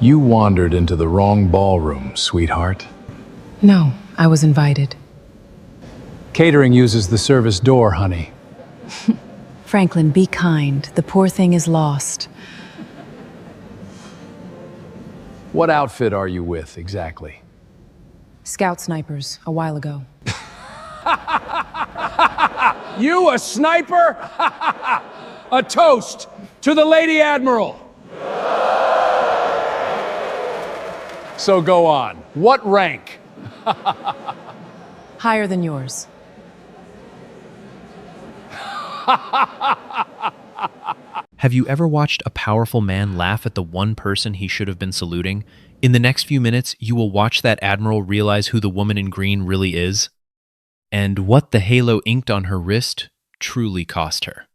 You wandered into the wrong ballroom, sweetheart. No, I was invited. Catering uses the service door, honey. Franklin, be kind. The poor thing is lost. What outfit are you with, exactly? Scout snipers, a while ago. You a sniper? A toast to the Lady Admiral. So go on. What rank? Higher than yours. Have you ever watched a powerful man laugh at the one person he should have been saluting? In the next few minutes, you will watch that admiral realize who the woman in green really is, and what the halo inked on her wrist truly cost her.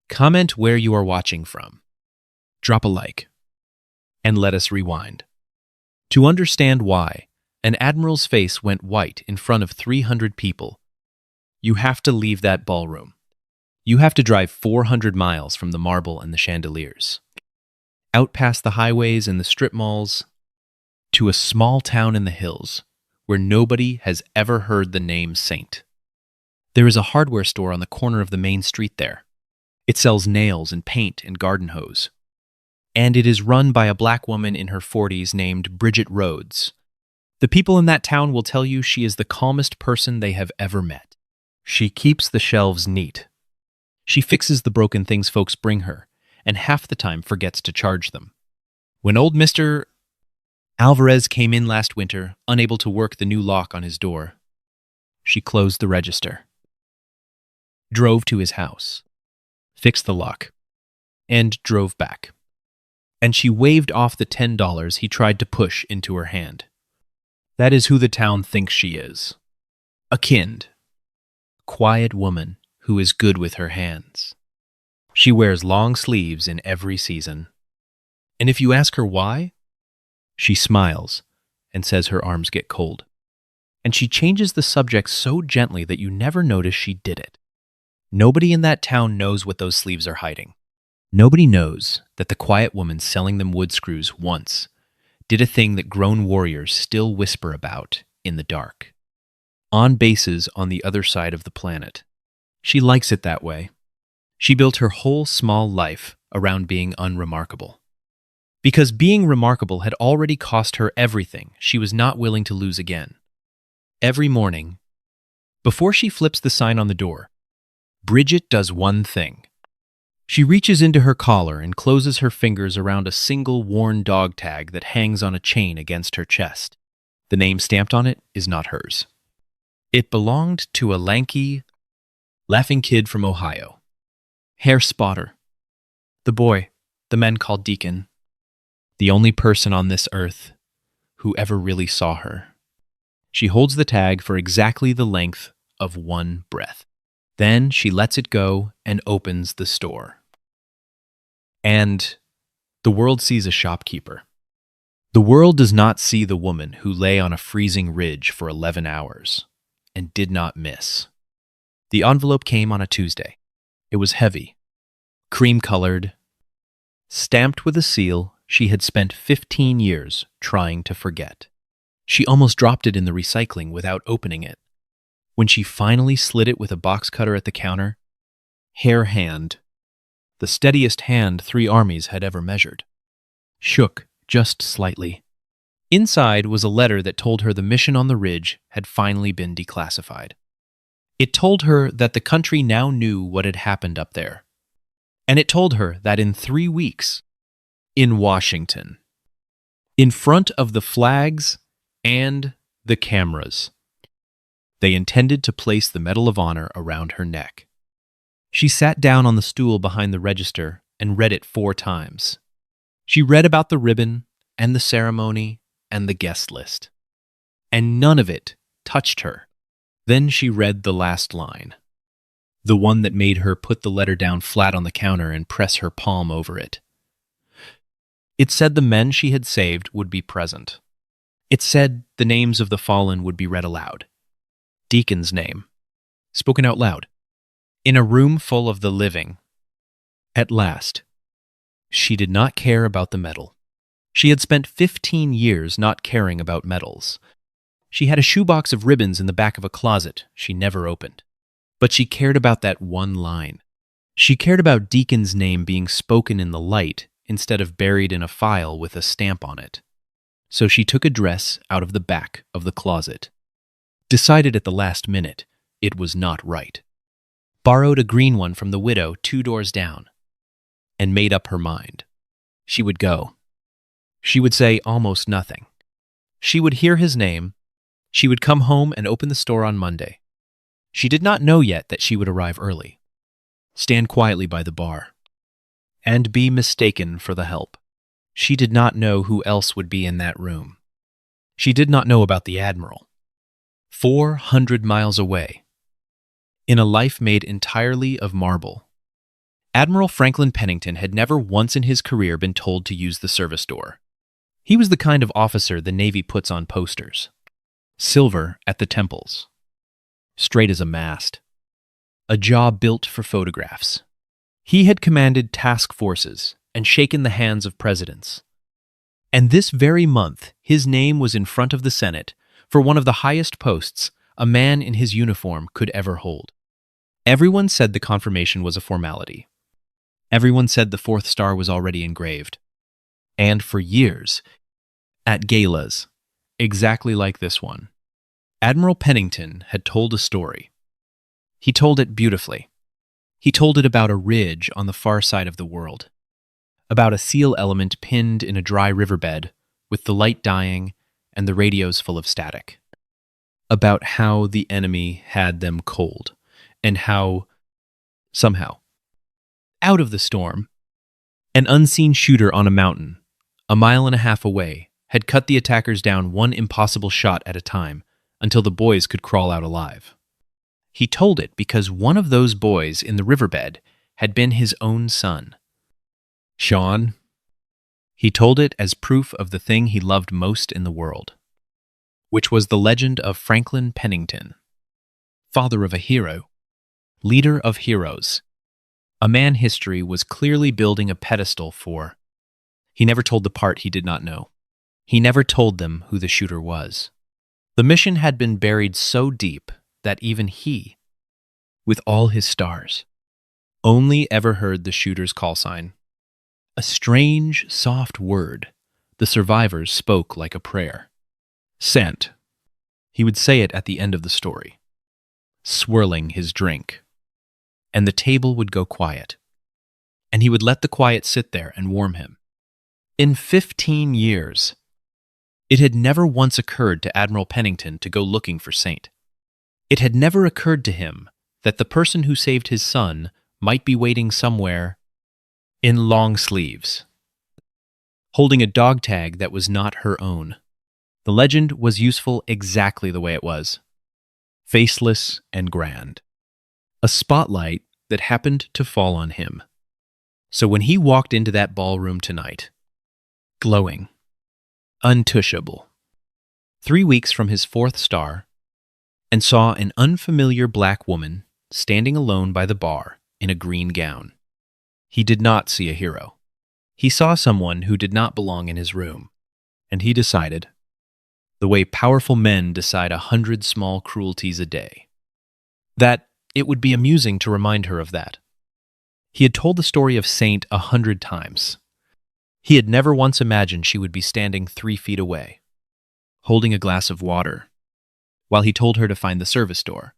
Comment where you are watching from. Drop a like, and let us rewind. To understand why an admiral's face went white in front of 300 people, you have to leave that ballroom. You have to drive 400 miles from the marble and the chandeliers, out past the highways and the strip malls, to a small town in the hills where nobody has ever heard the name Saint. There is a hardware store on the corner of the main street there. It sells nails and paint and garden hose. And it is run by a black woman in her 40s named Bridget Rhodes. The people in that town will tell you she is the calmest person they have ever met. She keeps the shelves neat. She fixes the broken things folks bring her, and half the time forgets to charge them. When old Mr. Alvarez came in last winter, unable to work the new lock on his door, she closed the register, drove to his house, fixed the lock, and drove back. And she waved off the $10 he tried to push into her hand. That is who the town thinks she is. A kind, quiet woman who is good with her hands. She wears long sleeves in every season. And if you ask her why, she smiles and says her arms get cold. And she changes the subject so gently that you never notice she did it. Nobody in that town knows what those sleeves are hiding. Nobody knows that the quiet woman selling them wood screws once did a thing that grown warriors still whisper about in the dark. On bases on the other side of the planet. She likes it that way. She built her whole small life around being unremarkable. Because being remarkable had already cost her everything she was not willing to lose again. Every morning, before she flips the sign on the door, Bridget does one thing. She reaches into her collar and closes her fingers around a single worn dog tag that hangs on a chain against her chest. The name stamped on it is not hers. It belonged to a lanky, laughing kid from Ohio. Hair Spotter. The boy the men called Deacon. The only person on this earth who ever really saw her. She holds the tag for exactly the length of one breath. Then she lets it go and opens the store. And the world sees a shopkeeper. The world does not see the woman who lay on a freezing ridge for 11 hours and did not miss. The envelope came on a Tuesday. It was heavy, cream-colored, stamped with a seal she had spent 15 years trying to forget. She almost dropped it in the recycling without opening it. When she finally slid it with a box cutter at the counter, her hand, the steadiest hand 3 armies had ever measured, shook just slightly. Inside was a letter that told her the mission on the ridge had finally been declassified. It told her that the country now knew what had happened up there. And it told her that in 3 weeks, in Washington, in front of the flags and the cameras, they intended to place the Medal of Honor around her neck. She sat down on the stool behind the register and read it 4 times. She read about the ribbon and the ceremony and the guest list. And none of it touched her. Then she read the last line, the one that made her put the letter down flat on the counter and press her palm over it. It said the men she had saved would be present. It said the names of the fallen would be read aloud. Deacon's name, spoken out loud, in a room full of the living. At last, she did not care about the medal. She had spent 15 years not caring about medals. She had a shoebox of ribbons in the back of a closet she never opened. But she cared about that one line. She cared about Deacon's name being spoken in the light instead of buried in a file with a stamp on it. So she took a dress out of the back of the closet. Decided at the last minute it was not right. Borrowed a green one from the widow 2 doors down. And made up her mind. She would go. She would say almost nothing. She would hear his name. She would come home and open the store on Monday. She did not know yet that she would arrive early. Stand quietly by the bar. And be mistaken for the help. She did not know who else would be in that room. She did not know about the Admiral. 400 miles away. In a life made entirely of marble. Admiral Franklin Pennington had never once in his career been told to use the service door. He was the kind of officer the Navy puts on posters. Silver at the temples. Straight as a mast. A jaw built for photographs. He had commanded task forces and shaken the hands of presidents. And this very month, his name was in front of the Senate for one of the highest posts a man in his uniform could ever hold. Everyone said the confirmation was a formality. Everyone said the 4th star was already engraved. And for years, at galas, exactly like this one, Admiral Pennington had told a story. He told it beautifully. He told it about a ridge on the far side of the world, about a seal element pinned in a dry riverbed with the light dying and the radios full of static, about how the enemy had them cold, and how, somehow, out of the storm, an unseen shooter on a mountain, a mile and a half away, had cut the attackers down one impossible shot at a time until the boys could crawl out alive. He told it because one of those boys in the riverbed had been his own son. Sean. He told it as proof of the thing he loved most in the world, which was the legend of Franklin Pennington, father of a hero, leader of heroes, a man history was clearly building a pedestal for. He never told the part he did not know. He never told them who the shooter was. The mission had been buried so deep that even he, with all his stars, only ever heard the shooter's call sign. A strange, soft word the survivors spoke like a prayer. Sent. He would say it at the end of the story, swirling his drink. And the table would go quiet. And he would let the quiet sit there and warm him. In 15 years, it had never once occurred to Admiral Pennington to go looking for Saint. It had never occurred to him that the person who saved his son might be waiting somewhere in long sleeves, holding a dog tag that was not her own. The legend was useful exactly the way it was. Faceless and grand. A spotlight that happened to fall on him. So when he walked into that ballroom tonight, glowing, untouchable, 3 weeks from his 4th star, and saw an unfamiliar black woman standing alone by the bar in a green gown, he did not see a hero. He saw someone who did not belong in his room, and he decided, the way powerful men decide 100 small cruelties a day, that it would be amusing to remind her of that. He had told the story of Saint 100 times. He had never once imagined she would be standing 3 feet away, holding a glass of water, while he told her to find the service door.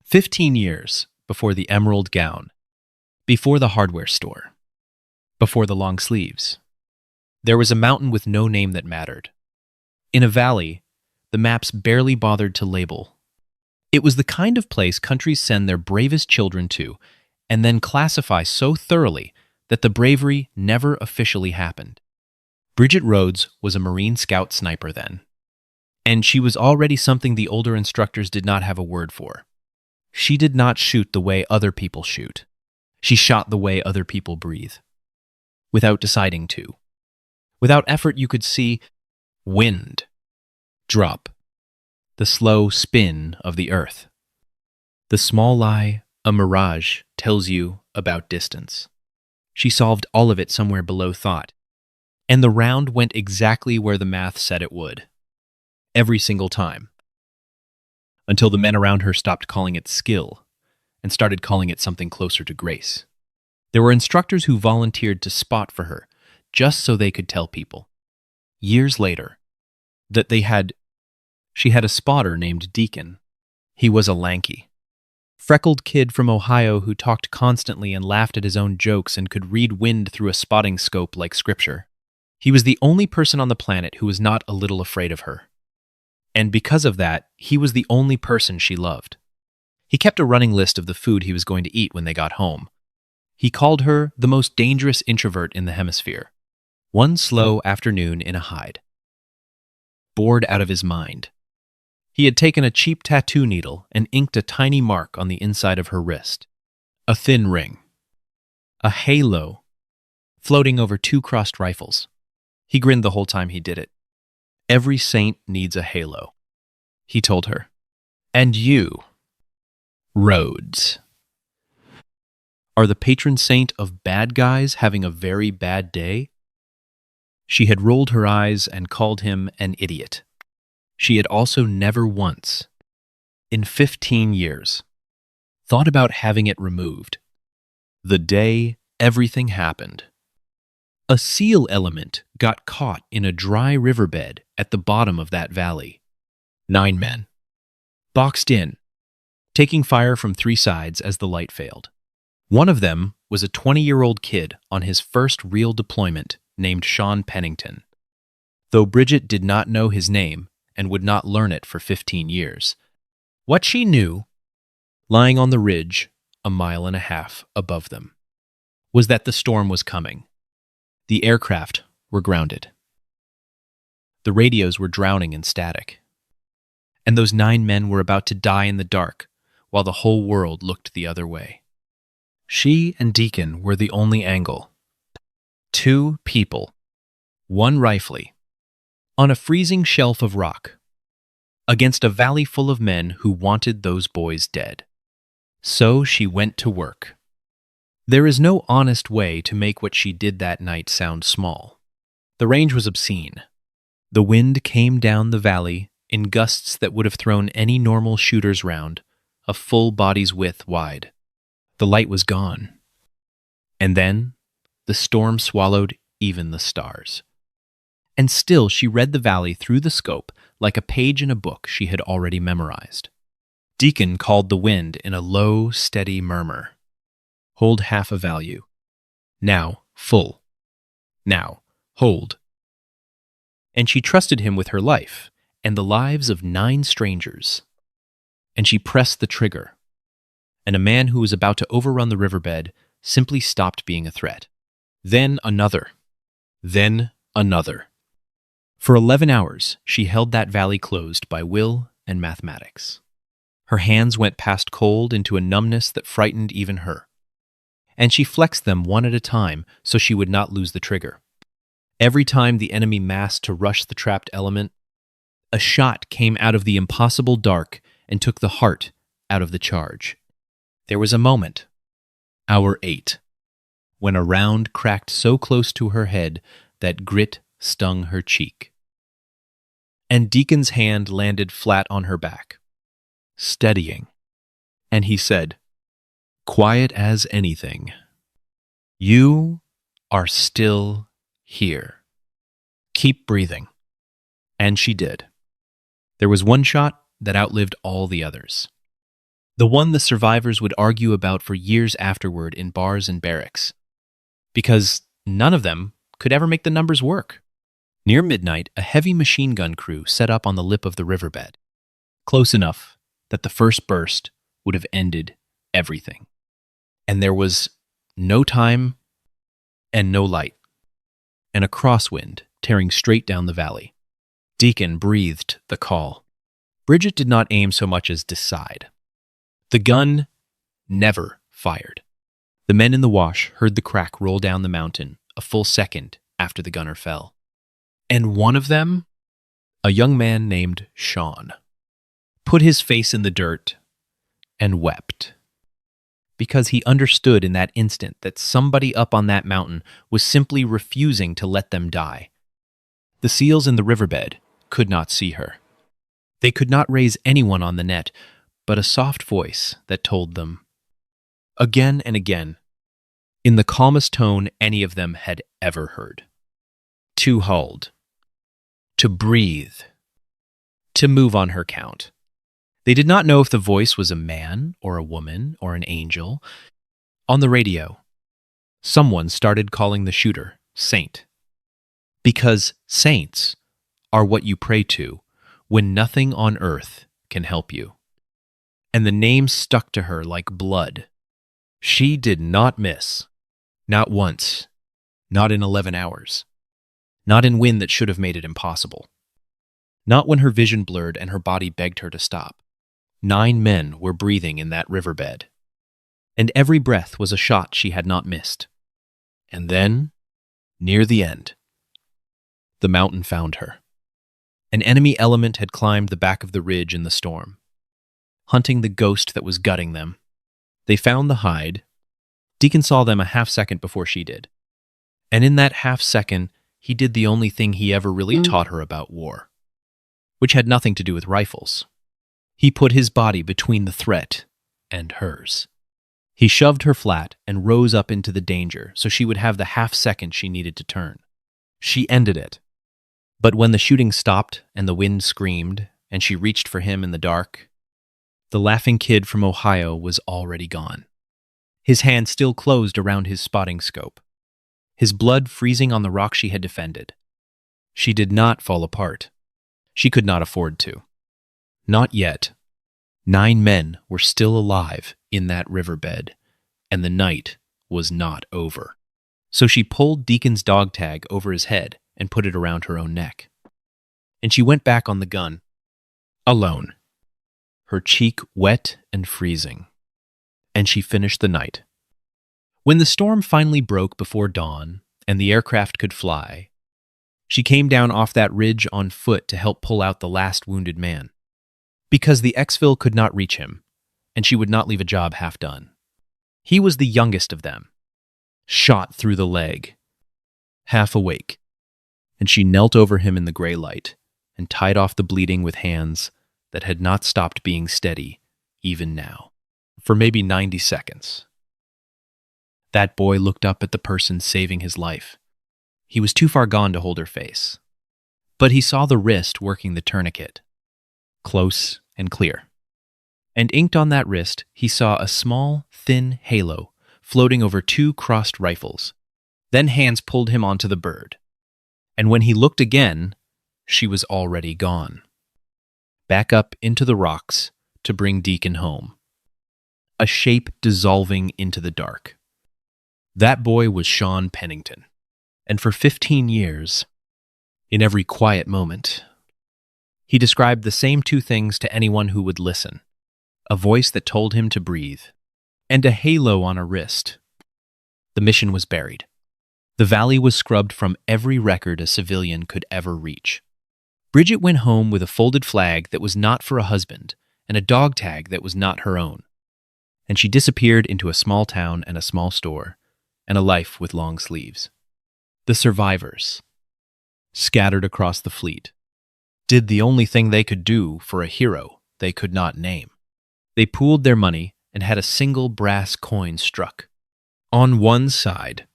15 years before the emerald gown, before the hardware store, before the long sleeves. There was a mountain with no name that mattered. In a valley, the maps barely bothered to label. It was the kind of place countries send their bravest children to, and then classify so thoroughly that the bravery never officially happened. Bridget Rhodes was a Marine Scout sniper then, and she was already something the older instructors did not have a word for. She did not shoot the way other people shoot. She shot the way other people breathe, without deciding to. Without effort, you could see wind, drop, the slow spin of the earth. The small lie, a mirage, tells you about distance. She solved all of it somewhere below thought. And the round went exactly where the math said it would. Every single time. Until the men around her stopped calling it skill and started calling it something closer to grace. There were instructors who volunteered to spot for her, just so they could tell people. Years later, that she had a spotter named Deacon. He was a lanky, freckled kid from Ohio who talked constantly and laughed at his own jokes and could read wind through a spotting scope like scripture. He was the only person on the planet who was not a little afraid of her. And because of that, he was the only person she loved. He kept a running list of the food he was going to eat when they got home. He called her the most dangerous introvert in the hemisphere. One slow afternoon in a hide. Bored out of his mind. He had taken a cheap tattoo needle and inked a tiny mark on the inside of her wrist. A thin ring. A halo. Floating over 2 crossed rifles. He grinned the whole time he did it. Every saint needs a halo, he told her. And you, Rhodes, are the patron saint of bad guys having a very bad day? She had rolled her eyes and called him an idiot. She had also never once, in 15 years, thought about having it removed. The day everything happened. A seal element got caught in a dry riverbed at the bottom of that valley. 9 men. Boxed in, taking fire from 3 sides as the light failed. One of them was a 20-year-old kid on his first real deployment named Sean Pennington. Though Bridget did not know his name and would not learn it for 15 years. What she knew, lying on the ridge 1.5 miles above them, was that the storm was coming. The aircraft were grounded. The radios were drowning in static. And those 9 men were about to die in the dark while the whole world looked the other way. She and Deacon were the only angle. 2 people, 1 rifle, on a freezing shelf of rock, against a valley full of men who wanted those boys dead. So she went to work. There is no honest way to make what she did that night sound small. The range was obscene. The wind came down the valley in gusts that would have thrown any normal shooter's round a full body's width wide. The light was gone. And then the storm swallowed even the stars. And still she read the valley through the scope like a page in a book she had already memorized. Deacon called the wind in a low, steady murmur. Hold half a value. Now, full. Now, hold. And she trusted him with her life and the lives of 9 strangers. And she pressed the trigger. And a man who was about to overrun the riverbed simply stopped being a threat. Then another. Then another. For 11 hours, she held that valley closed by will and mathematics. Her hands went past cold into a numbness that frightened even her. And she flexed them one at a time so she would not lose the trigger. Every time the enemy massed to rush the trapped element, a shot came out of the impossible dark and took the heart out of the charge. There was a moment, hour 8, when a round cracked so close to her head that grit stung her cheek. And Deacon's hand landed flat on her back, steadying, and he said, quiet as anything, "You are still here. Keep breathing." And she did. There was one shot that outlived all the others. The one the survivors would argue about for years afterward in bars and barracks, because none of them could ever make the numbers work. Near midnight, a heavy machine gun crew set up on the lip of the riverbed, close enough that the first burst would have ended everything. And there was no time and no light, and a crosswind tearing straight down the valley. Deacon breathed the call. Bridget did not aim so much as decide. The gun never fired. The men in the wash heard the crack roll down the mountain a full second after the gunner fell. And one of them, a young man named Sean, put his face in the dirt and wept. because he understood in that instant that somebody up on that mountain was simply refusing to let them die. The seals in the riverbed could not see her. They could not raise anyone on the net, but a soft voice that told them, again and again, in the calmest tone any of them had ever heard, to hold, to breathe, to move on her count. They did not know if the voice was a man or a woman or an angel. On the radio, someone started calling the shooter Saint, because saints are what you pray to when nothing on earth can help you. And the name stuck to her like blood. She did not miss. Not once. Not in 11 hours. Not in wind that should have made it impossible. Not when her vision blurred and her body begged her to stop. 9 men were breathing in that riverbed. And every breath was a shot she had not missed. And then, near the end, the mountain found her. An enemy element had climbed the back of the ridge in the storm, hunting the ghost that was gutting them. They found the hide. Deacon saw them a half-second before she did. And in that half-second, he did the only thing he ever really taught her about war, which had nothing to do with rifles. He put his body between the threat and hers. He shoved her flat and rose up into the danger so she would have the half-second she needed to turn. She ended it. But when the shooting stopped and the wind screamed and she reached for him in the dark, the laughing kid from Ohio was already gone. His hand still closed around his spotting scope, his blood freezing on the rock she had defended. She did not fall apart. She could not afford to. Not yet. 9 men were still alive in that riverbed, and the night was not over. So she pulled Deacon's dog tag over his head and put it around her own neck. And she went back on the gun, alone, her cheek wet and freezing. And she finished the night. When the storm finally broke before dawn and the aircraft could fly, she came down off that ridge on foot to help pull out the last wounded man. Because the exfil could not reach him, and she would not leave a job half done. He was the youngest of them, shot through the leg, half awake, and she knelt over him in the gray light and tied off the bleeding with hands that had not stopped being steady, even now, for maybe 90 seconds. That boy looked up at the person saving his life. He was too far gone to hold her face, but he saw the wrist working the tourniquet, close and clear. And inked on that wrist, he saw a small, thin halo floating over 2 crossed rifles. Then hands pulled him onto the bird. And when he looked again, she was already gone. Back up into the rocks to bring Deacon home. A shape dissolving into the dark. That boy was Sean Pennington. And for 15 years, in every quiet moment, he described the same 2 things to anyone who would listen. A voice that told him to breathe, and a halo on a wrist. The mission was buried. The valley was scrubbed from every record a civilian could ever reach. Bridget went home with a folded flag that was not for a husband and a dog tag that was not her own. And she disappeared into a small town and a small store and a life with long sleeves. The survivors, scattered across the fleet, did the only thing they could do for a hero they could not name. They pooled their money and had a single brass coin struck. On one side,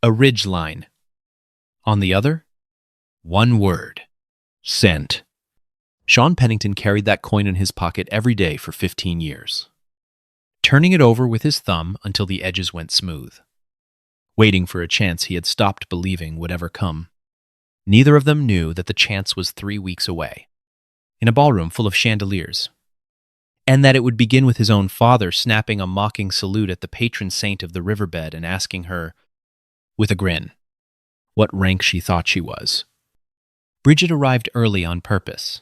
a ridge line. On the other, one word. Sent. Sean Pennington carried that coin in his pocket every day for 15 years, turning it over with his thumb until the edges went smooth, waiting for a chance he had stopped believing would ever come. Neither of them knew that the chance was 3 weeks away, in a ballroom full of chandeliers, and that it would begin with his own father snapping a mocking salute at the patron saint of the riverbed and asking her, with a grin, what rank she thought she was. Bridget arrived early on purpose.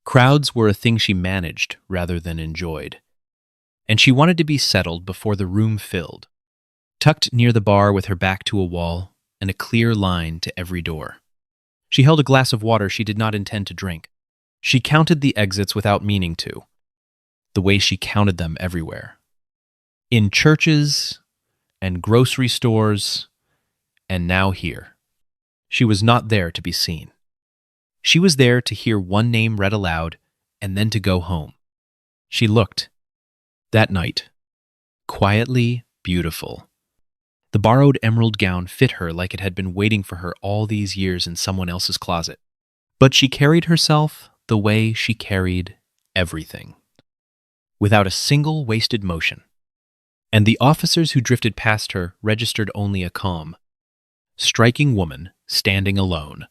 Crowds were a thing she managed rather than enjoyed, and she wanted to be settled before the room filled, tucked near the bar with her back to a wall and a clear line to every door. She held a glass of water she did not intend to drink. She counted the exits without meaning to, the way she counted them everywhere. in churches and grocery stores, and now here. She was not there to be seen. She was there to hear one name read aloud and then to go home. She looked, that night, quietly beautiful. The borrowed emerald gown fit her like it had been waiting for her all these years in someone else's closet. But she carried herself the way she carried everything, without a single wasted motion. And the officers who drifted past her registered only a calm, striking woman standing alone,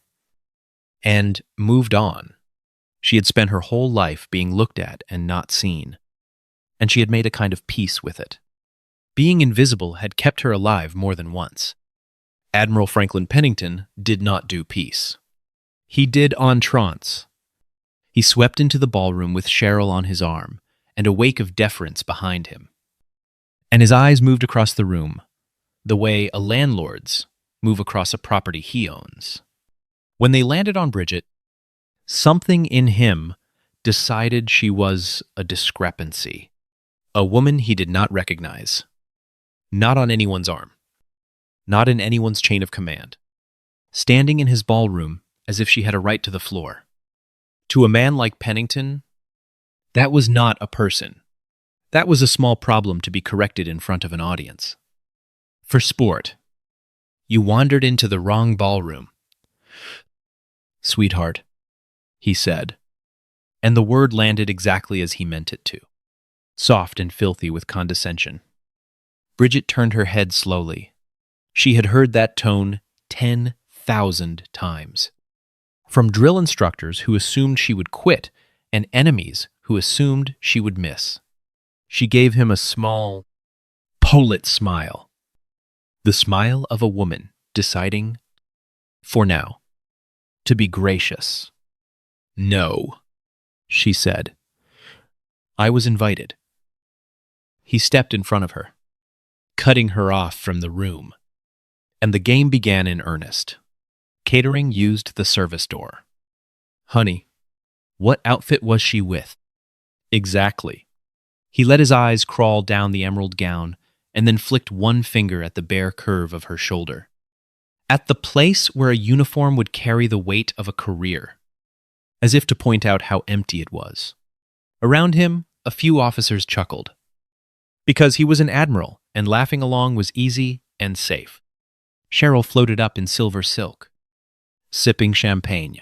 and moved on. She had spent her whole life being looked at and not seen, and she had made a kind of peace with it. Being invisible had kept her alive more than once. Admiral Franklin Pennington did not do peace. He did entrance. He swept into the ballroom with Cheryl on his arm and a wake of deference behind him. And his eyes moved across the room, the way a landlord's move across a property he owns. When they landed on Bridget, something in him decided she was a discrepancy, a woman he did not recognize. Not on anyone's arm, not in anyone's chain of command, standing in his ballroom as if she had a right to the floor. To a man like Pennington, that was not a person. That was a small problem to be corrected in front of an audience. For sport, you wandered into the wrong ballroom. Sweetheart, he said, and the word landed exactly as he meant it to, soft and filthy with condescension. Bridget turned her head slowly. She had heard that tone 10,000 times. From drill instructors who assumed she would quit and enemies who assumed she would miss. She gave him a small, Polit smile. The smile of a woman deciding, for now, to be gracious. No, she said. I was invited. He stepped in front of her, cutting her off from the room, and the game began in earnest. Catering used the service door. Honey, what outfit was she with? Exactly. He let his eyes crawl down the emerald gown and then flicked one finger at the bare curve of her shoulder. At the place where a uniform would carry the weight of a career, as if to point out how empty it was. Around him, a few officers chuckled, because he was an admiral and laughing along was easy and safe. Cheryl floated up in silver silk, sipping champagne,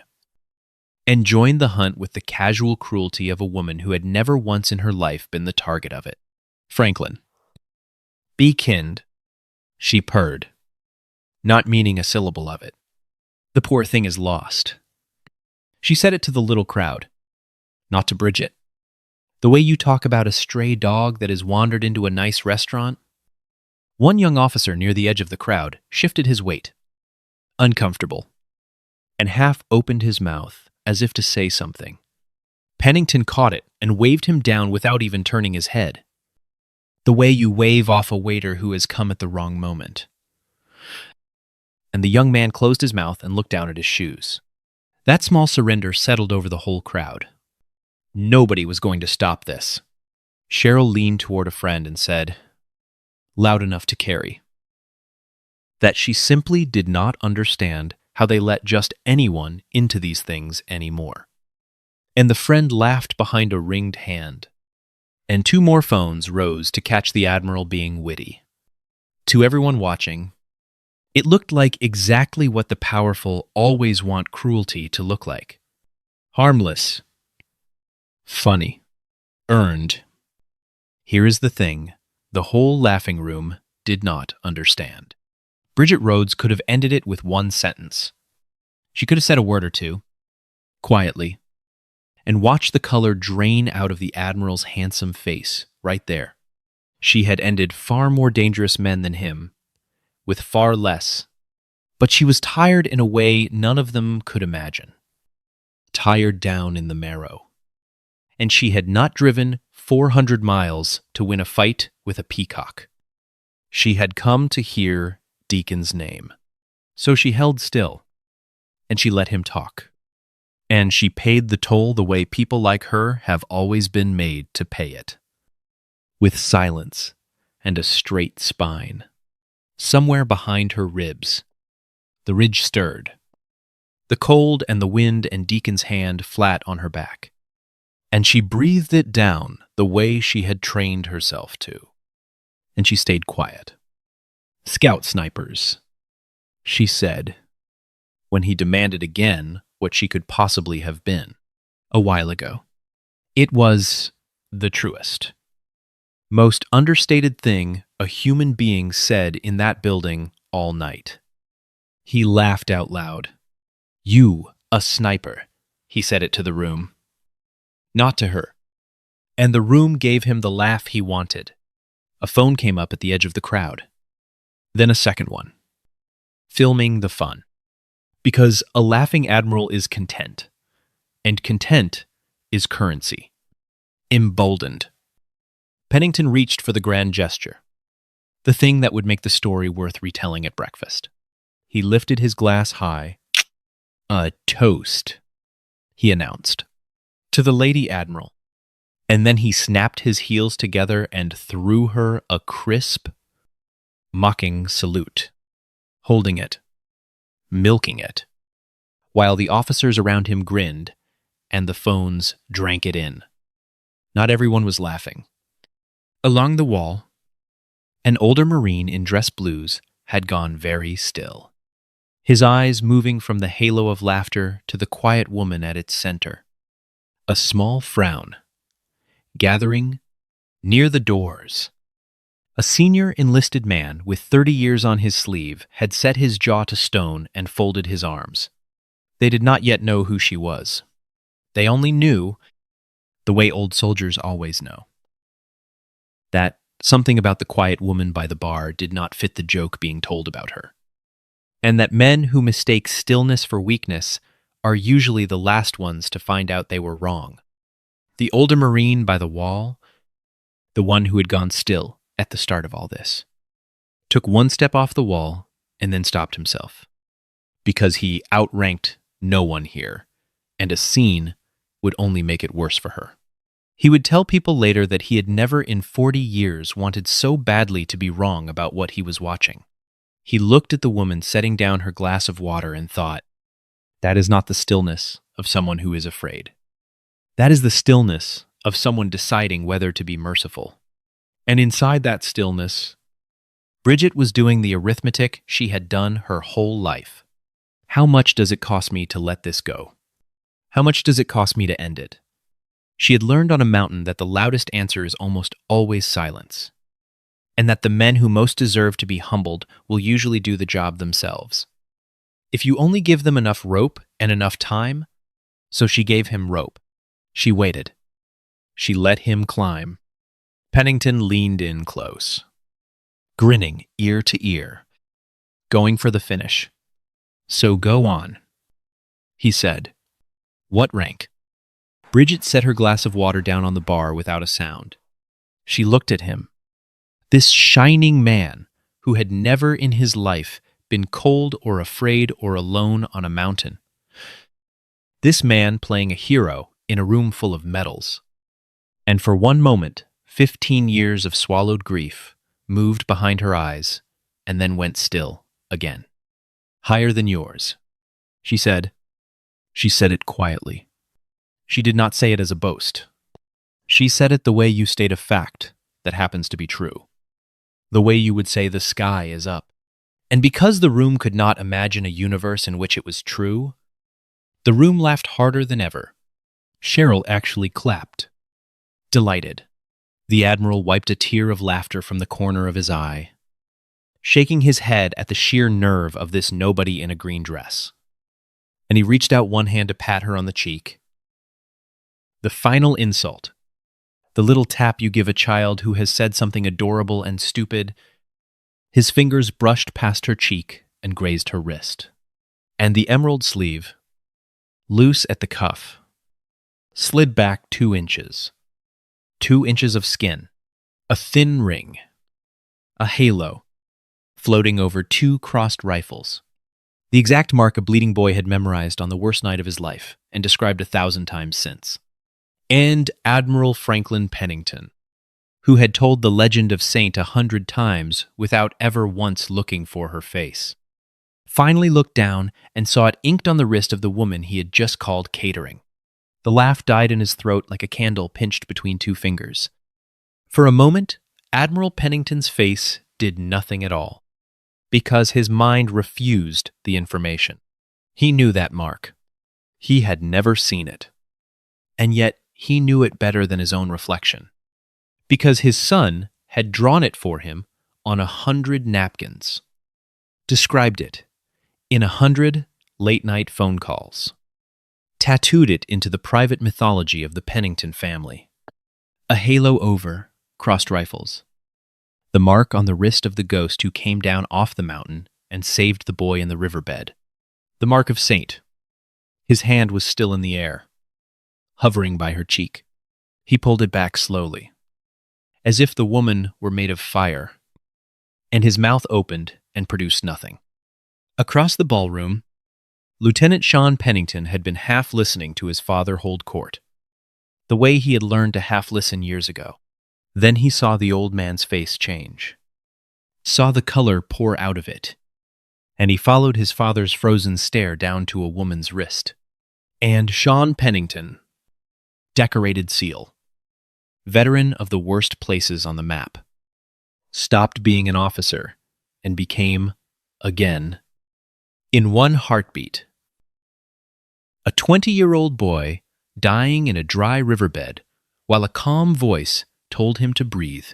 and joined the hunt with the casual cruelty of a woman who had never once in her life been the target of it. Franklin. Be kind, she purred, not meaning a syllable of it. The poor thing is lost. She said it to the little crowd, not to Bridget. The way you talk about a stray dog that has wandered into a nice restaurant. One young officer near the edge of the crowd shifted his weight, uncomfortable, and half opened his mouth as if to say something. Pennington caught it and waved him down without even turning his head. The way you wave off a waiter who has come at the wrong moment. And the young man closed his mouth and looked down at his shoes. That small surrender settled over the whole crowd. Nobody was going to stop this. Cheryl leaned toward a friend and said, loud enough to carry, that she simply did not understand how they let just anyone into these things anymore. And the friend laughed behind a ringed hand, and two more phones rose to catch the Admiral being witty. To everyone watching, it looked like exactly what the powerful always want cruelty to look like. Harmless. Funny. Earned. Here is the thing the whole laughing room did not understand. Bridget Rhodes could have ended it with one sentence. She could have said a word or two, quietly, and watched the color drain out of the Admiral's handsome face right there. She had ended far more dangerous men than him, with far less, but she was tired in a way none of them could imagine. Tired down in the marrow. And she had not driven 400 miles to win a fight with a peacock. She had come to hear Deacon's name. So she held still, and she let him talk. And she paid the toll the way people like her have always been made to pay it. With silence, and a straight spine. Somewhere behind her ribs, the ridge stirred. The cold and the wind and Deacon's hand flat on her back. And she breathed it down the way she had trained herself to. And she stayed quiet. "Scout snipers," she said, when he demanded again what she could possibly have been a while ago. It was the truest, most understated thing a human being said in that building all night. He laughed out loud. "You, a sniper," he said it to the room. Not to her. And the room gave him the laugh he wanted. A phone came up at the edge of the crowd. Then a second one. Filming the fun. Because a laughing admiral is content. And content is currency. Emboldened. Pennington reached for the grand gesture. The thing that would make the story worth retelling at breakfast. He lifted his glass high. "A toast," he announced. "To the Lady Admiral." And then he snapped his heels together and threw her a crisp, mocking salute, holding it, milking it, while the officers around him grinned and the phones drank it in. Not everyone was laughing. Along the wall, an older Marine in dress blues had gone very still, his eyes moving from the halo of laughter to the quiet woman at its center. A small frown, gathering near the doors. A senior enlisted man with 30 years on his sleeve had set his jaw to stone and folded his arms. They did not yet know who she was. They only knew, the way old soldiers always know, that something about the quiet woman by the bar did not fit the joke being told about her, and that men who mistake stillness for weakness are usually the last ones to find out they were wrong. The older Marine by the wall, the one who had gone still at the start of all this, took one step off the wall and then stopped himself, because he outranked no one here, and a scene would only make it worse for her. He would tell people later that he had never in 40 years wanted so badly to be wrong about what he was watching. He looked at the woman setting down her glass of water and thought, that is not the stillness of someone who is afraid. That is the stillness of someone deciding whether to be merciful. And inside that stillness, Bridget was doing the arithmetic she had done her whole life. How much does it cost me to let this go? How much does it cost me to end it? She had learned on a mountain that the loudest answer is almost always silence, and that the men who most deserve to be humbled will usually do the job themselves. If you only give them enough rope and enough time, so she gave him rope. She waited. She let him climb. Pennington leaned in close, grinning ear to ear, going for the finish. So go on, he said. What rank? Bridget set her glass of water down on the bar without a sound. She looked at him. This shining man who had never in his life been cold or afraid or alone on a mountain. This man playing a hero in a room full of medals. And for one moment, 15 years of swallowed grief moved behind her eyes and then went still again. Higher than yours, she said. She said it quietly. She did not say it as a boast. She said it the way you state a fact that happens to be true. The way you would say the sky is up. And because the room could not imagine a universe in which it was true, the room laughed harder than ever. Cheryl actually clapped. Delighted. The Admiral wiped a tear of laughter from the corner of his eye, shaking his head at the sheer nerve of this nobody in a green dress. And he reached out one hand to pat her on the cheek. The final insult. The little tap you give a child who has said something adorable and stupid. His fingers brushed past her cheek and grazed her wrist. And the emerald sleeve, loose at the cuff, slid back 2 inches. 2 inches of skin, a thin ring, a halo, floating over 2 crossed rifles. The exact mark a bleeding boy had memorized on the worst night of his life and described 1,000 times since. And Admiral Franklin Pennington, who had told the legend of Saint 100 times without ever once looking for her face, finally looked down and saw it inked on the wrist of the woman he had just called catering. The laugh died in his throat like a candle pinched between two fingers. For a moment, Admiral Pennington's face did nothing at all, because his mind refused the information. He knew that mark. He had never seen it. And yet he knew it better than his own reflection, because his son had drawn it for him on 100 napkins, described it in 100 late-night phone calls, tattooed it into the private mythology of the Pennington family. A halo over crossed rifles, the mark on the wrist of the ghost who came down off the mountain and saved the boy in the riverbed, the mark of Saint. His hand was still in the air, hovering by her cheek. He pulled it back slowly, as if the woman were made of fire, and his mouth opened and produced nothing. Across the ballroom, Lieutenant Sean Pennington had been half listening to his father hold court, the way he had learned to half listen years ago. Then he saw the old man's face change, saw the color pour out of it, and he followed his father's frozen stare down to a woman's wrist. And Sean Pennington, decorated SEAL, veteran of the worst places on the map, stopped being an officer and became, again, in one heartbeat, a 20-year-old boy dying in a dry riverbed while a calm voice told him to breathe.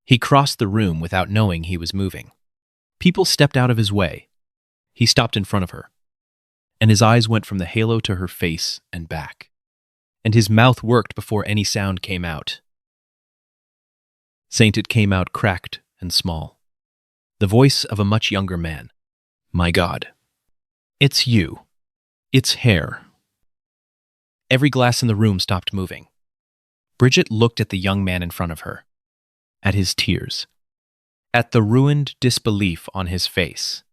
He crossed the room without knowing he was moving. People stepped out of his way. He stopped in front of her, and his eyes went from the halo to her face and back, and his mouth worked before any sound came out. Saint, it came out cracked and small. The voice of a much younger man. My God. It's you. It's hair. Every glass in the room stopped moving. Bridget looked at the young man in front of her, at his tears, at the ruined disbelief on his face,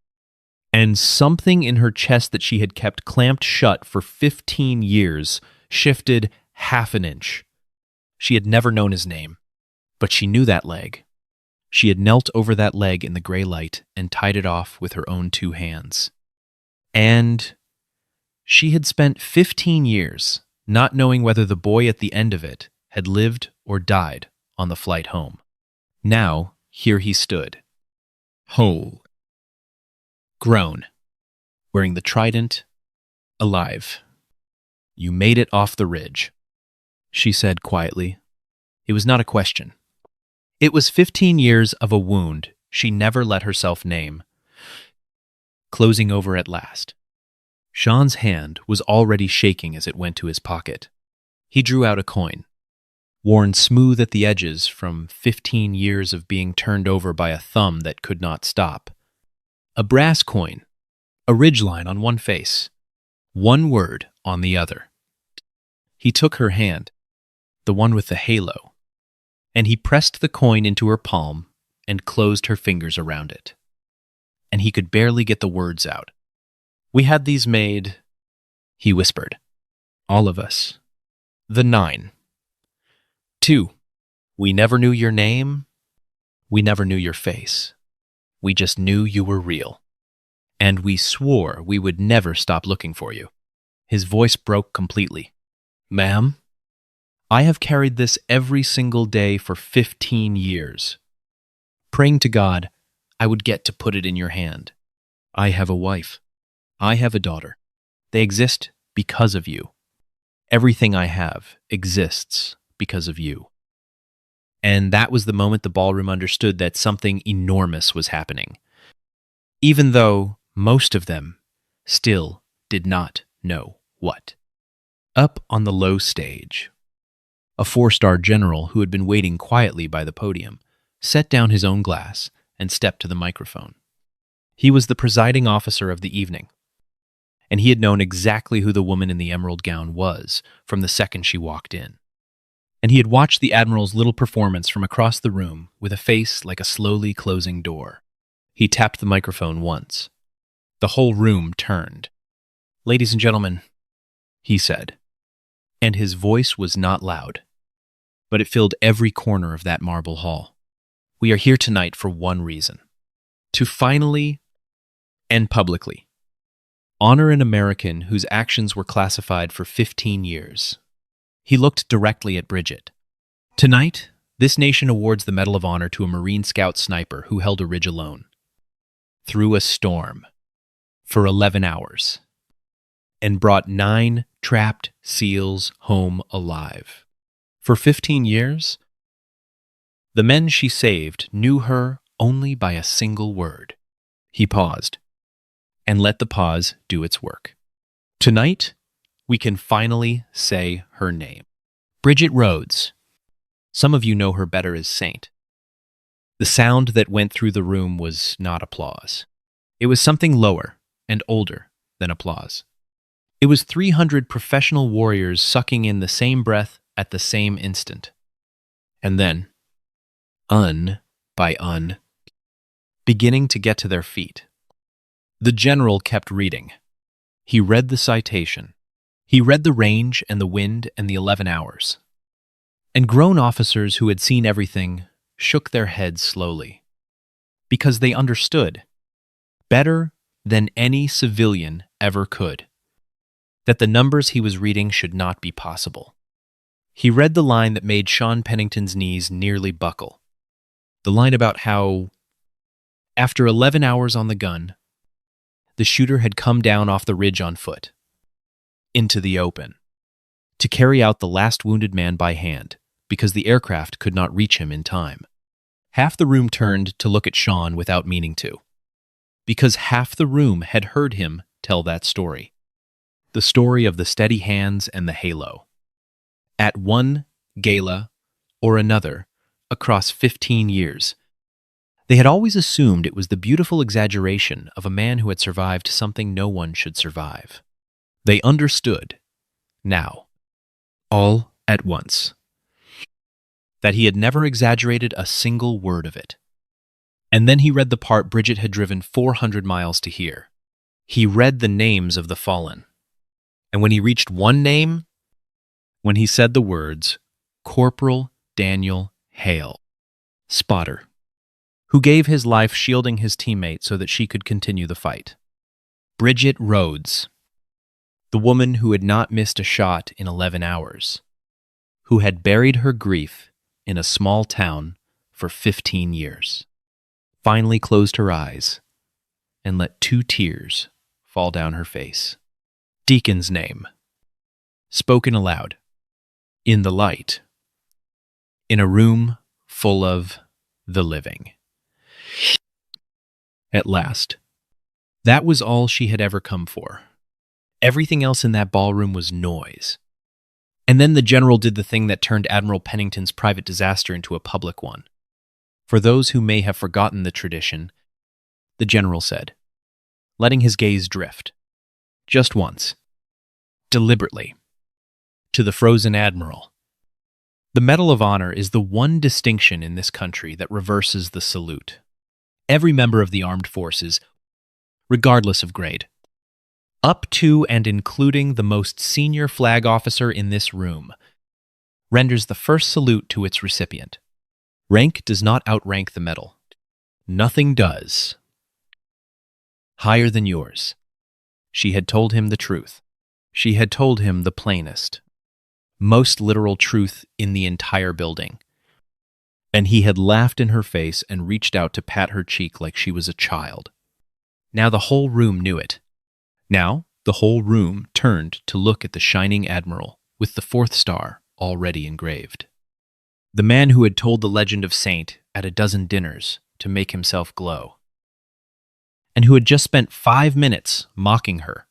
and something in her chest that she had kept clamped shut for 15 years shifted half an inch. She had never known his name, but she knew that leg. She had knelt over that leg in the gray light and tied it off with her own 2 hands. And she had spent 15 years not knowing whether the boy at the end of it had lived or died on the flight home. Now, here he stood, whole, grown, wearing the trident, alive. You made it off the ridge, she said quietly. It was not a question. It was 15 years of a wound she never let herself name, closing over at last. Sean's hand was already shaking as it went to his pocket. He drew out a coin, worn smooth at the edges from 15 years of being turned over by a thumb that could not stop. A brass coin, a ridgeline on one face, one word on the other. He took her hand, the one with the halo, and he pressed the coin into her palm and closed her fingers around it. And he could barely get the words out. We had these made, he whispered. All of us. The 9. 2. We never knew your name. We never knew your face. We just knew you were real. And we swore we would never stop looking for you. His voice broke completely. Ma'am, I have carried this every single day for 15 years, praying to God I would get to put it in your hand. I have a wife. I have a daughter. They exist because of you. Everything I have exists because of you. And that was the moment the ballroom understood that something enormous was happening, even though most of them still did not know what. Up on the low stage, a 4-star general who had been waiting quietly by the podium set down his own glass and stepped to the microphone. He was the presiding officer of the evening, and he had known exactly who the woman in the emerald gown was from the second she walked in. And he had watched the Admiral's little performance from across the room with a face like a slowly closing door. He tapped the microphone once. The whole room turned. Ladies and gentlemen, he said, and his voice was not loud, but it filled every corner of that marble hall. We are here tonight for one reason: to finally and publicly honor an American whose actions were classified for 15 years. He looked directly at Bridget. Tonight, this nation awards the Medal of Honor to a Marine Scout sniper who held a ridge alone, through a storm, for 11 hours, and brought 9 trapped SEALs home alive. For 15 years, the men she saved knew her only by a single word. He paused, and let the pause do its work. Tonight, we can finally say her name. Bridget Rhodes. Some of you know her better as Saint. The sound that went through the room was not applause. It was something lower and older than applause. It was 300 professional warriors sucking in the same breath at the same instant. And then, by beginning to get to their feet. The general kept reading. He read the citation. He read the range and the wind and the 11 hours. And grown officers who had seen everything shook their heads slowly, because they understood, better than any civilian ever could, that the numbers he was reading should not be possible. He read the line that made Sean Pennington's knees nearly buckle. The line about how, after 11 hours on the gun, the shooter had come down off the ridge on foot, into the open, to carry out the last wounded man by hand, because the aircraft could not reach him in time. Half the room turned to look at Sean without meaning to, because half the room had heard him tell that story. The story of the steady hands and the halo. At one gala or another, across 15 years, they had always assumed it was the beautiful exaggeration of a man who had survived something no one should survive. They understood, now, all at once, that he had never exaggerated a single word of it. And then he read the part Bridget had driven 400 miles to hear. He read the names of the fallen. And when he reached one name, when he said the words, Corporal Daniel Hale, spotter, who gave his life shielding his teammate so that she could continue the fight. Bridget Rhodes, the woman who had not missed a shot in 11 hours, who had buried her grief in a small town for 15 years, finally closed her eyes and let 2 tears fall down her face. Deacon's name, spoken aloud, in the light, in a room full of the living. At last, that was all she had ever come for. Everything else in that ballroom was noise. And then the general did the thing that turned Admiral Pennington's private disaster into a public one. For those who may have forgotten the tradition, the general said, letting his gaze drift, just once, deliberately, to the frozen admiral. The Medal of Honor is the one distinction in this country that reverses the salute. Every member of the armed forces, regardless of grade, up to and including the most senior flag officer in this room, renders the first salute to its recipient. Rank does not outrank the medal. Nothing does. Higher than yours. She had told him the truth. She had told him the plainest, most literal truth in the entire building. And he had laughed in her face and reached out to pat her cheek like she was a child. Now the whole room knew it. Now the whole room turned to look at the shining admiral with the 4th star already engraved. The man who had told the legend of Saint at a dozen dinners to make himself glow. And who had just spent 5 minutes mocking her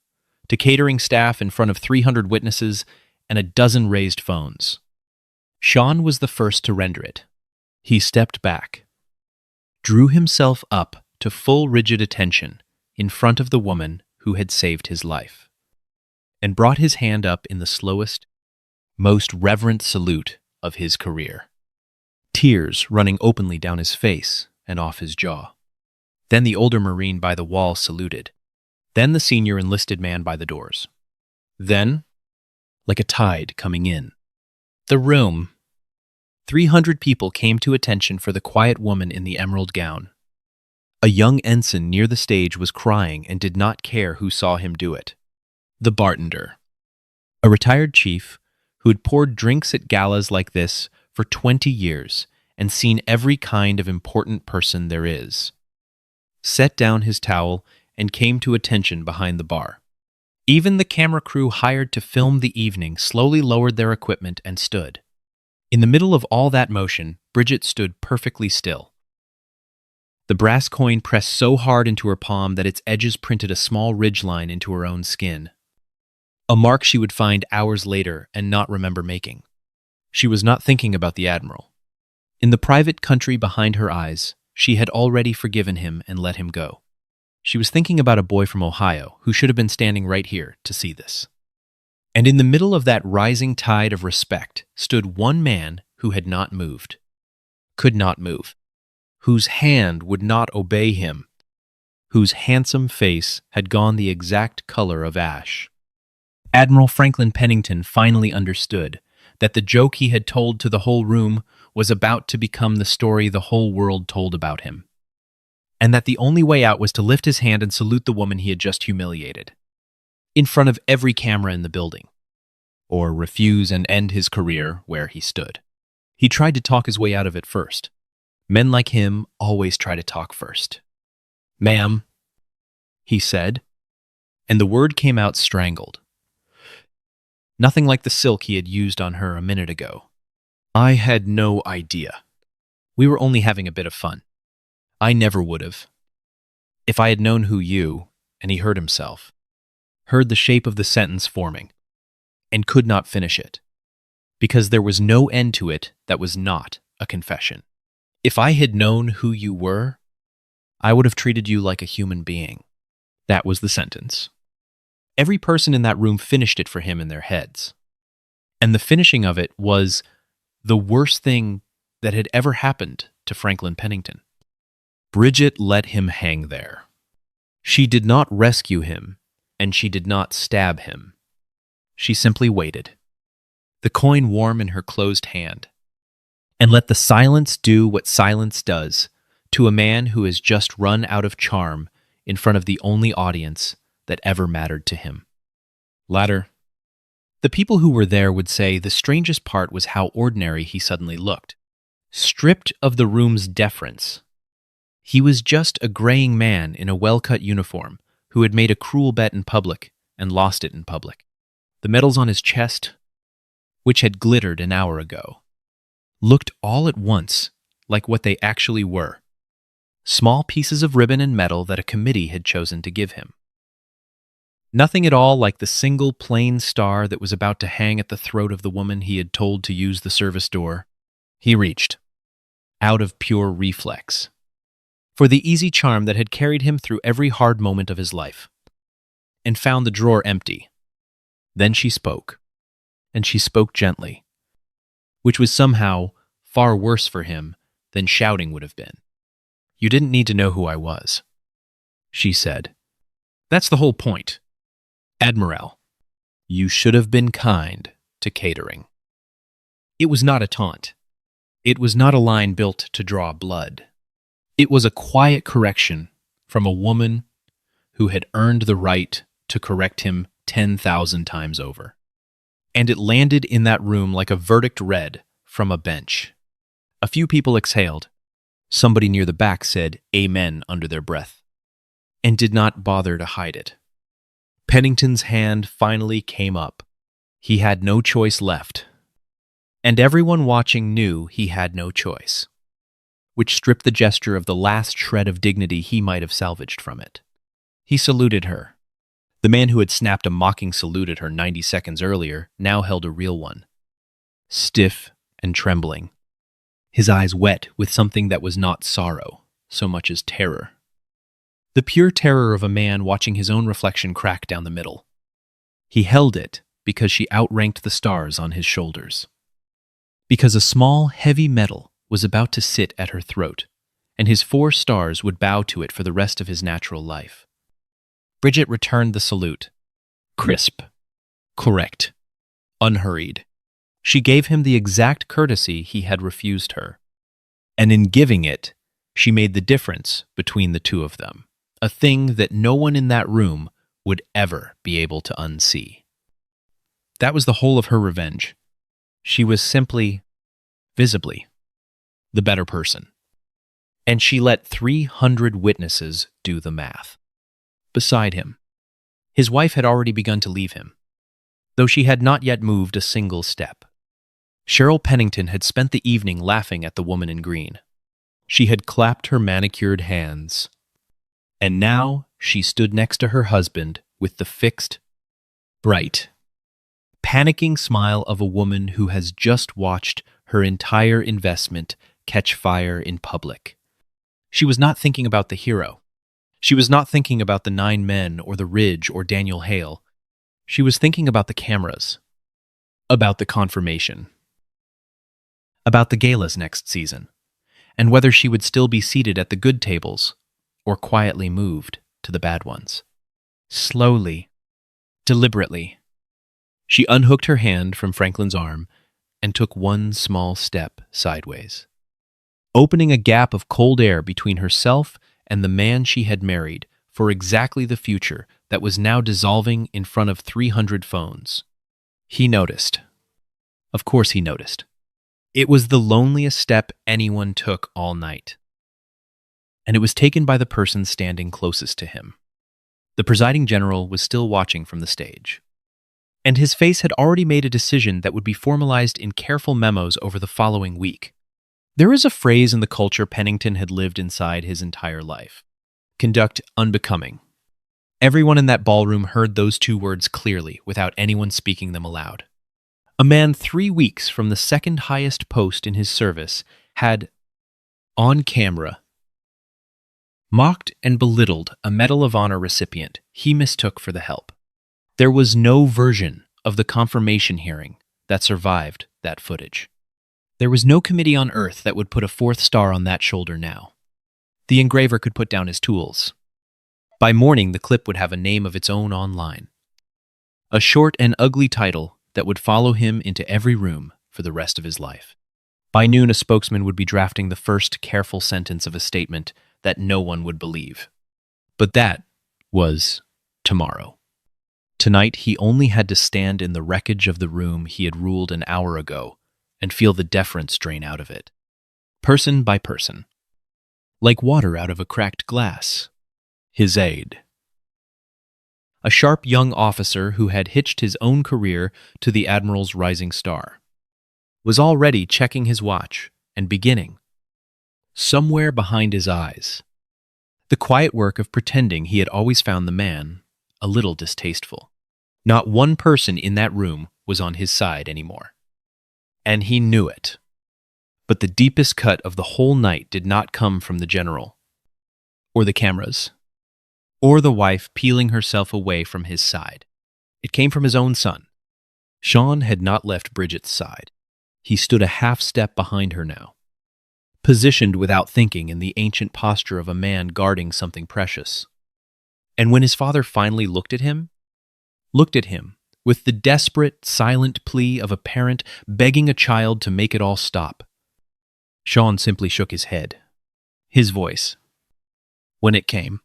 to catering staff in front of 300 witnesses and a dozen raised phones. Sean was the first to render it. He stepped back, drew himself up to full rigid attention in front of the woman who had saved his life, and brought his hand up in the slowest, most reverent salute of his career, tears running openly down his face and off his jaw. Then the older Marine by the wall saluted, then the senior enlisted man by the doors. Then, like a tide coming in, the room 300 people came to attention for the quiet woman in the emerald gown. A young ensign near the stage was crying and did not care who saw him do it. The bartender, a retired chief who had poured drinks at galas like this for 20 years and seen every kind of important person there is, set down his towel and came to attention behind the bar. Even the camera crew hired to film the evening slowly lowered their equipment and stood. In the middle of all that motion, Bridget stood perfectly still. The brass coin pressed so hard into her palm that its edges printed a small ridgeline into her own skin, a mark she would find hours later and not remember making. She was not thinking about the Admiral. In the private country behind her eyes, she had already forgiven him and let him go. She was thinking about a boy from Ohio who should have been standing right here to see this. And in the middle of that rising tide of respect stood one man who had not moved, could not move, whose hand would not obey him, whose handsome face had gone the exact color of ash. Admiral Franklin Pennington finally understood that the joke he had told to the whole room was about to become the story the whole world told about him, and that the only way out was to lift his hand and salute the woman he had just humiliated, in front of every camera in the building, or refuse and end his career where he stood. He tried to talk his way out of it first. Men like him always try to talk first. "Ma'am," he said, and the word came out strangled. Nothing like the silk he had used on her a minute ago. "I had no idea. We were only having a bit of fun. I never would have. If I had known who you," and he heard himself, heard the shape of the sentence forming, and could not finish it, because there was no end to it that was not a confession. "If I had known who you were, I would have treated you like a human being." That was the sentence. Every person in that room finished it for him in their heads. And the finishing of it was the worst thing that had ever happened to Franklin Pennington. Bridget let him hang there. She did not rescue him, and she did not stab him. She simply waited, the coin warm in her closed hand, and let the silence do what silence does to a man who has just run out of charm in front of the only audience that ever mattered to him. Later, the people who were there would say the strangest part was how ordinary he suddenly looked. Stripped of the room's deference, he was just a graying man in a well-cut uniform who had made a cruel bet in public and lost it in public. The medals on his chest, which had glittered an hour ago, looked all at once like what they actually were: small pieces of ribbon and metal that a committee had chosen to give him. Nothing at all like the single plain star that was about to hang at the throat of the woman he had told to use the service door. He reached, out of pure reflex, for the easy charm that had carried him through every hard moment of his life, and found the drawer empty. Then she spoke, and she spoke gently, which was somehow far worse for him than shouting would have been. "You didn't need to know who I was," she said. "That's the whole point. Admiral, you should have been kind to catering." It was not a taunt. It was not a line built to draw blood. It was a quiet correction from a woman who had earned the right to correct him 10,000 times over. And it landed in that room like a verdict read from a bench. A few people exhaled. Somebody near the back said "Amen" under their breath, and did not bother to hide it. Pennington's hand finally came up. He had no choice left. And everyone watching knew he had no choice, which stripped the gesture of the last shred of dignity he might have salvaged from it. He saluted her. The man who had snapped a mocking salute at her 90 seconds earlier now held a real one, stiff and trembling, his eyes wet with something that was not sorrow so much as terror. The pure terror of a man watching his own reflection crack down the middle. He held it because she outranked the stars on his shoulders. Because a small, heavy metal was about to sit at her throat, and his 4 stars would bow to it for the rest of his natural life. Bridget returned the salute. Crisp, correct, unhurried. She gave him the exact courtesy he had refused her. And in giving it, she made the difference between the two of them, a thing that no one in that room would ever be able to unsee. That was the whole of her revenge. She was simply, visibly, the better person. And she let 300 witnesses do the math. Beside him, his wife had already begun to leave him, though she had not yet moved a single step. Cheryl Pennington had spent the evening laughing at the woman in green. She had clapped her manicured hands. And now she stood next to her husband with the fixed, bright, panicking smile of a woman who has just watched her entire investment catch fire in public. She was not thinking about the hero. She was not thinking about the 9 men or the Ridge or Daniel Hale. She was thinking about the cameras, about the confirmation, about the galas next season, and whether she would still be seated at the good tables or quietly moved to the bad ones. Slowly, deliberately, she unhooked her hand from Franklin's arm and took one small step sideways, opening a gap of cold air between herself and the man she had married for exactly the future that was now dissolving in front of 300 phones. He noticed. Of course he noticed. It was the loneliest step anyone took all night. And it was taken by the person standing closest to him. The presiding general was still watching from the stage. And his face had already made a decision that would be formalized in careful memos over the following week. There is a phrase in the culture Pennington had lived inside his entire life. Conduct unbecoming. Everyone in that ballroom heard those 2 words clearly without anyone speaking them aloud. A man 3 weeks from the second highest post in his service had, on camera, mocked and belittled a Medal of Honor recipient he mistook for the help. There was no version of the confirmation hearing that survived that footage. There was no committee on earth that would put a 4th star on that shoulder now. The engraver could put down his tools. By morning, the clip would have a name of its own online. A short and ugly title that would follow him into every room for the rest of his life. By noon, a spokesman would be drafting the first careful sentence of a statement that no one would believe. But that was tomorrow. Tonight, he only had to stand in the wreckage of the room he had ruled an hour ago and feel the deference drain out of it, person by person, like water out of a cracked glass. His aide, a sharp young officer who had hitched his own career to the Admiral's rising star, was already checking his watch and beginning, somewhere behind his eyes, the quiet work of pretending he had always found the man a little distasteful. Not one person in that room was on his side anymore. And he knew it. But the deepest cut of the whole night did not come from the general, or the cameras, or the wife peeling herself away from his side. It came from his own son. Sean had not left Bridget's side. He stood a half step behind her now, positioned without thinking in the ancient posture of a man guarding something precious. And when his father finally looked at him with the desperate, silent plea of a parent begging a child to make it all stop, Sean simply shook his head. His voice, when it came,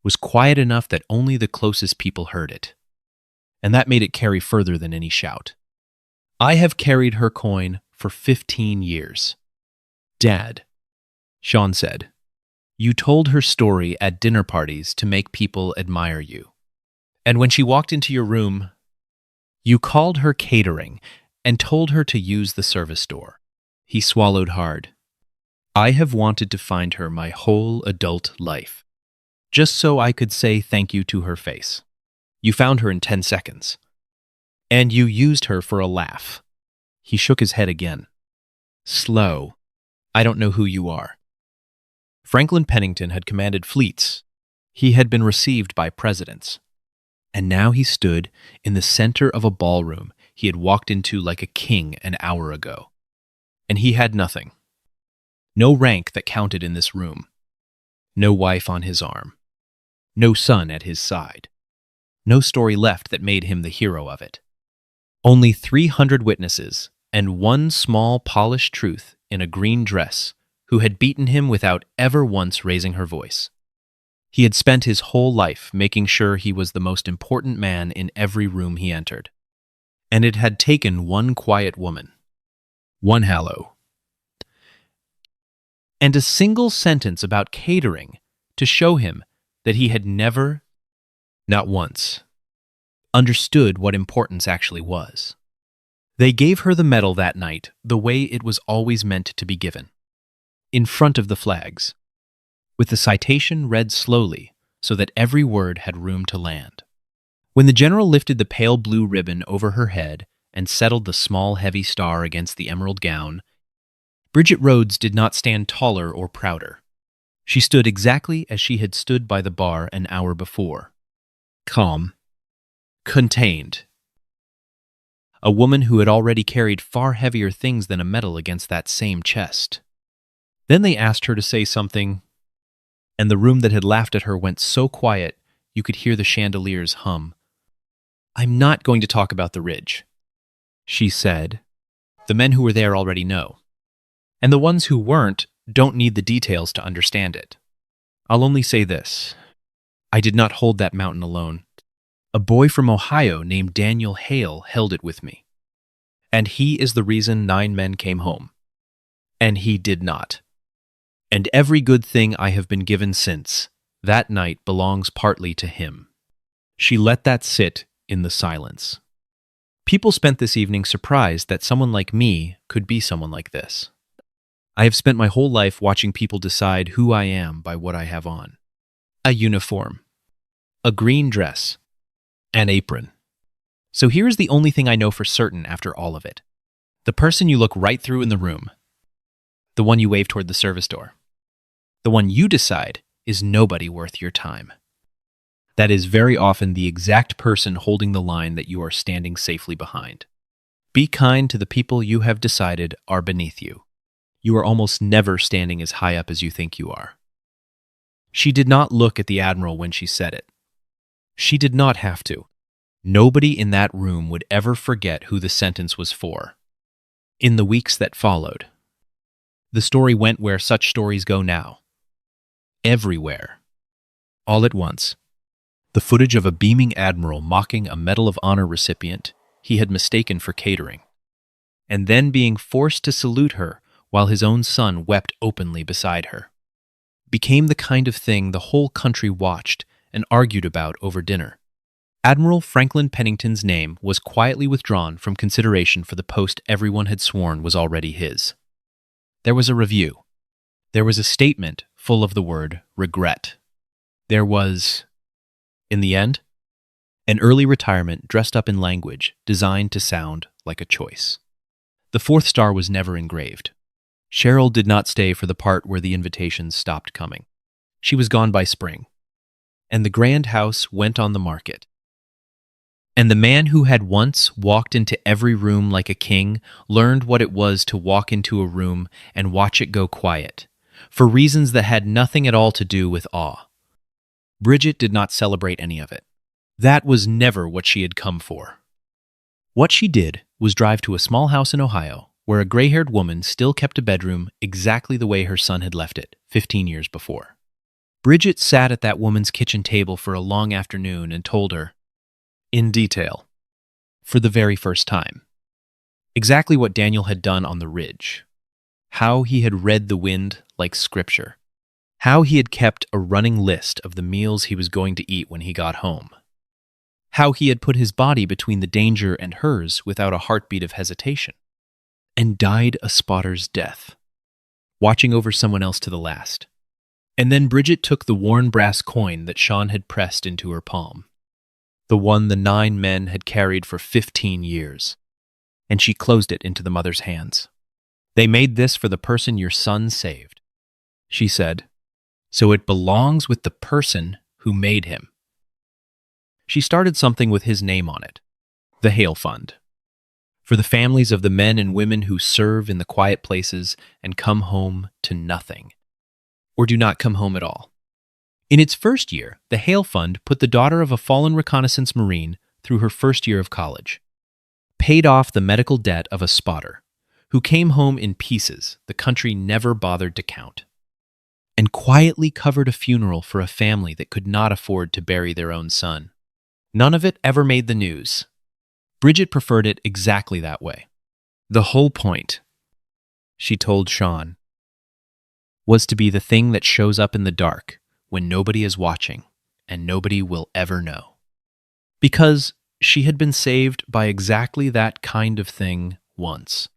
was quiet enough that only the closest people heard it, and that made it carry further than any shout. I have carried her coin for 15 years. Dad, Sean said, you told her story at dinner parties to make people admire you. And when she walked into your room, you called her catering and told her to use the service door. He swallowed hard. I have wanted to find her my whole adult life, just so I could say thank you to her face. You found her in 10 seconds. And you used her for a laugh. He shook his head again. Slow. I don't know who you are. Franklin Pennington had commanded fleets. He had been received by presidents. And now he stood in the center of a ballroom he had walked into like a king an hour ago. And he had nothing. No rank that counted in this room. No wife on his arm. No son at his side. No story left that made him the hero of it. Only 300 witnesses and one small polished truth in a green dress who had beaten him without ever once raising her voice. He had spent his whole life making sure he was the most important man in every room he entered. And it had taken one quiet woman, one Hallow, and a single sentence about catering to show him that he had never, not once, understood what importance actually was. They gave her the medal that night the way it was always meant to be given, in front of the flags, with the citation read slowly so that every word had room to land. When the general lifted the pale blue ribbon over her head and settled the small heavy star against the emerald gown, Bridget Rhodes did not stand taller or prouder. She stood exactly as she had stood by the bar an hour before. Calm. Contained. A woman who had already carried far heavier things than a medal against that same chest. Then they asked her to say something, and the room that had laughed at her went so quiet you could hear the chandeliers hum. "I'm not going to talk about the ridge," she said. "The men who were there already know. And the ones who weren't don't need the details to understand it. I'll only say this. I did not hold that mountain alone. A boy from Ohio named Daniel Hale held it with me. And he is the reason 9 men came home. And he did not. And every good thing I have been given since that night belongs partly to him." She let that sit in the silence. People spent this evening surprised that someone like me could be someone like this. I have spent my whole life watching people decide who I am by what I have on. A uniform. A green dress. An apron. So here is the only thing I know for certain after all of it. The person you look right through in the room. The one you wave toward the service door. The one you decide is nobody worth your time. That is very often the exact person holding the line that you are standing safely behind. Be kind to the people you have decided are beneath you. You are almost never standing as high up as you think you are. She did not look at the Admiral when she said it. She did not have to. Nobody in that room would ever forget who the sentence was for. In the weeks that followed, the story went where such stories go now. Everywhere. All at once. The footage of a beaming Admiral mocking a Medal of Honor recipient he had mistaken for catering, and then being forced to salute her while his own son wept openly beside her, became the kind of thing the whole country watched and argued about over dinner. Admiral Franklin Pennington's name was quietly withdrawn from consideration for the post everyone had sworn was already his. There was a review. There was a statement full of the word regret. There was, in the end, an early retirement dressed up in language designed to sound like a choice. The 4th star was never engraved. Cheryl did not stay for the part where the invitations stopped coming. She was gone by spring. And the grand house went on the market. And the man who had once walked into every room like a king learned what it was to walk into a room and watch it go quiet, for reasons that had nothing at all to do with awe. Bridget did not celebrate any of it. That was never what she had come for. What she did was drive to a small house in Ohio where a gray-haired woman still kept a bedroom exactly the way her son had left it 15 years before. Bridget sat at that woman's kitchen table for a long afternoon and told her, in detail, for the very first time, exactly what Daniel had done on the ridge, how he had read the wind like scripture, how he had kept a running list of the meals he was going to eat when he got home, how he had put his body between the danger and hers without a heartbeat of hesitation, and died a spotter's death, watching over someone else to the last. And then Bridget took the worn brass coin that Sean had pressed into her palm, the one the 9 men had carried for 15 years, and she closed it into the mother's hands. "They made this for the person your son saved," she said, "so it belongs with the person who made him." She started something with his name on it, the Hale Fund, for the families of the men and women who serve in the quiet places and come home to nothing, or do not come home at all. In its first year, the Hale Fund put the daughter of a fallen reconnaissance Marine through her first year of college. paid off the medical debt of a spotter, who came home in pieces the country never bothered to count, and quietly covered a funeral for a family that could not afford to bury their own son. None of it ever made the news. Bridget preferred it exactly that way. The whole point, she told Sean, was to be the thing that shows up in the dark when nobody is watching and nobody will ever know. Because she had been saved by exactly that kind of thing once,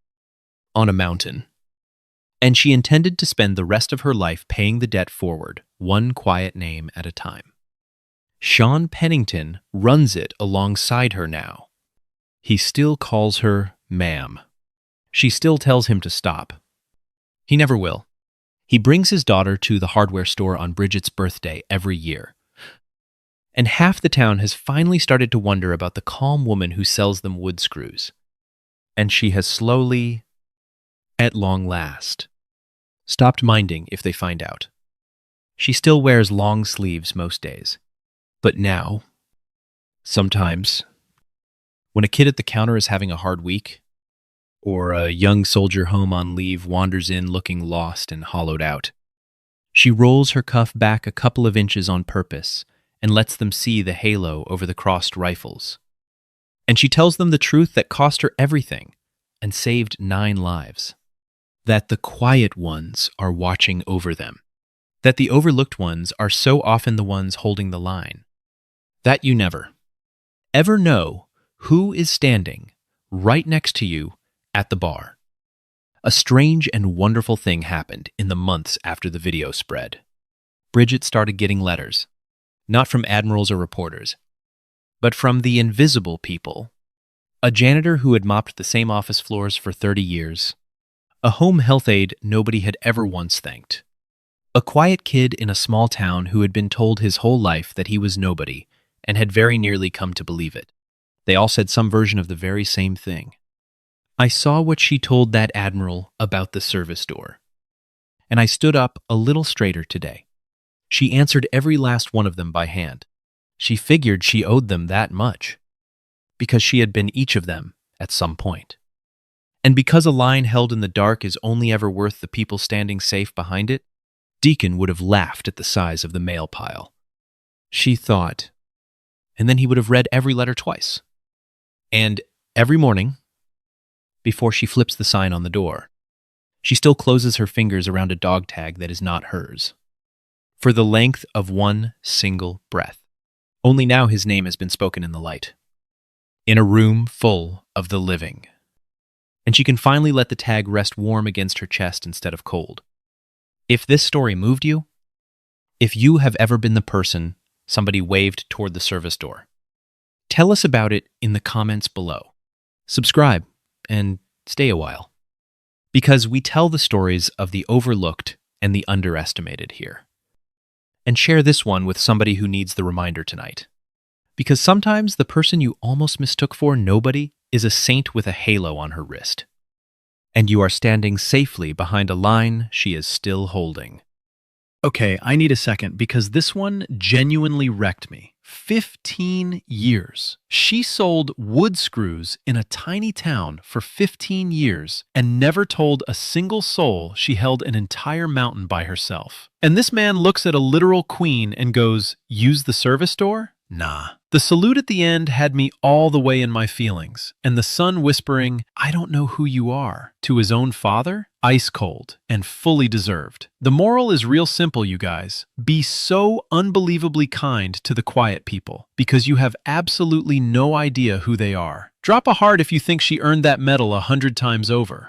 on a mountain. And she intended to spend the rest of her life paying the debt forward, one quiet name at a time. Sean Pennington runs it alongside her now. He still calls her ma'am. She still tells him to stop. He never will. He brings his daughter to the hardware store on Bridget's birthday every year. And half the town has finally started to wonder about the calm woman who sells them wood screws. And she has slowly, at long last, stopped minding if they find out. She still wears long sleeves most days. But now, sometimes, when a kid at the counter is having a hard week, or a young soldier home on leave wanders in looking lost and hollowed out, she rolls her cuff back a couple of inches on purpose and lets them see the halo over the crossed rifles. And she tells them the truth that cost her everything and saved 9 lives. That the quiet ones are watching over them. That the overlooked ones are so often the ones holding the line. That you never, ever know who is standing right next to you at the bar. A strange and wonderful thing happened in the months after the video spread. Bridget started getting letters, not from admirals or reporters, but from the invisible people. A janitor who had mopped the same office floors for 30 years. A home health aide nobody had ever once thanked. A quiet kid in a small town who had been told his whole life that he was nobody and had very nearly come to believe it. They all said some version of the very same thing. I saw what she told that admiral about the service door, and I stood up a little straighter today. She answered every last one of them by hand. She figured she owed them that much, because she had been each of them at some point. And because a line held in the dark is only ever worth the people standing safe behind it, Deacon would have laughed at the size of the mail pile. She thought, and then he would have read every letter twice. And every morning, before she flips the sign on the door, she still closes her fingers around a dog tag that is not hers. For the length of one single breath. Only now his name has been spoken in the light. In a room full of the living. And she can finally let the tag rest warm against her chest instead of cold. If this story moved you, if you have ever been the person somebody waved toward the service door, tell us about it in the comments below. Subscribe and stay a while. Because we tell the stories of the overlooked and the underestimated here. And share this one with somebody who needs the reminder tonight. Because sometimes the person you almost mistook for nobody is a saint with a halo on her wrist. And you are standing safely behind a line she is still holding. Okay, I need a second because this one genuinely wrecked me. 15 years. She sold wood screws in a tiny town for 15 years and never told a single soul she held an entire mountain by herself. And this man looks at a literal queen and goes, "Use the service door?" Nah. The salute at the end had me all the way in my feelings, and the son whispering, "I don't know who you are," to his own father, ice cold and fully deserved. The moral is real simple, you guys. Be so unbelievably kind to the quiet people, because you have absolutely no idea who they are. Drop a heart if you think she earned that medal 100 times over.